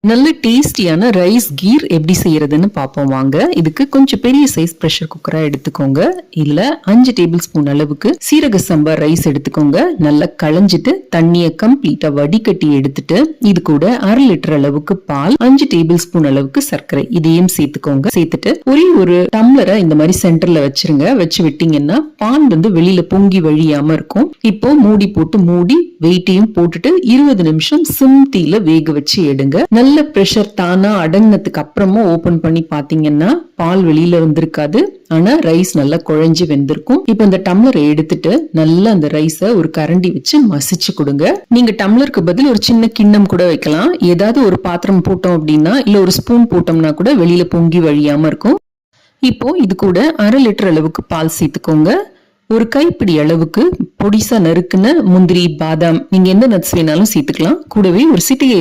நல்ல டேஸ்டியான ரைஸ் கீர் எப்படி செய்யறதுன்னு பார்ப்போம் வாங்க. இதுக்கு கொஞ்சம் பெரிய சைஸ் ப்ரெஷர் குக்கரா எடுத்துக்கோங்க. இதுல 5 டேபிள் ஸ்பூன் அளவுக்கு சீரக சம்பா ரைஸ் எடுத்துக்கோங்க. நல்லா களைஞ்சிட்டு தண்ணியை கம்ப்ளீட்டா வடிகட்டி எடுத்துட்டு இது கூட 1/2 லிட்டர் அளவுக்கு பால், 5 டேபிள் ஸ்பூன் அளவுக்கு சர்க்கரை இதையும் சேர்த்துக்கோங்க. சேர்த்துட்டு ஒரே ஒரு டம்ளரை இந்த மாதிரி சென்டர்ல வச்சிருங்க. வச்சு விட்டீங்கன்னா பால் வெளியில பொங்கி வழியாம இருக்கும். இப்போ மூடி போட்டு மூடி வெயிட்டையும் போட்டுட்டு 20 நிமிஷம் சிம் தீல வேக வச்சு எடுங்க. நல்ல பிரஷர் தானா அடங்கினதுக்கு அப்புறமா ஓபன் பண்ணி பாத்தீங்கன்னா பால் வெளியில வந்திருக்காது. ஆனா ரைஸ் நல்லா குழஞ்சு வெந்திருக்கும். இப்ப இந்த டம்ளரை எடுத்துட்டு நல்லா அந்த ரைஸ ஒரு கரண்டி வச்சு மசிச்சு கொடுங்க. நீங்க டம்ளருக்கு பதில் ஒரு சின்ன கிண்ணம் கூட வைக்கலாம். ஏதாவது ஒரு பாத்திரம் போட்டோம் அப்படின்னா இல்ல ஒரு ஸ்பூன் போட்டோம்னா கூட வெளியில பொங்கி வழியாம இருக்கும். இப்போ இது கூட 1/2 லிட்டர் அளவுக்கு பால் சேர்த்துக்கோங்க. ஒரு கைப்பிடி அளவுக்கு பொடிசா நறுக்குன முந்திரி, பாதாம், நீங்க எந்த நட்ஸ் வேணாலும் சேர்த்துக்கலாம். கூடவே ஒரு சிட்டிகை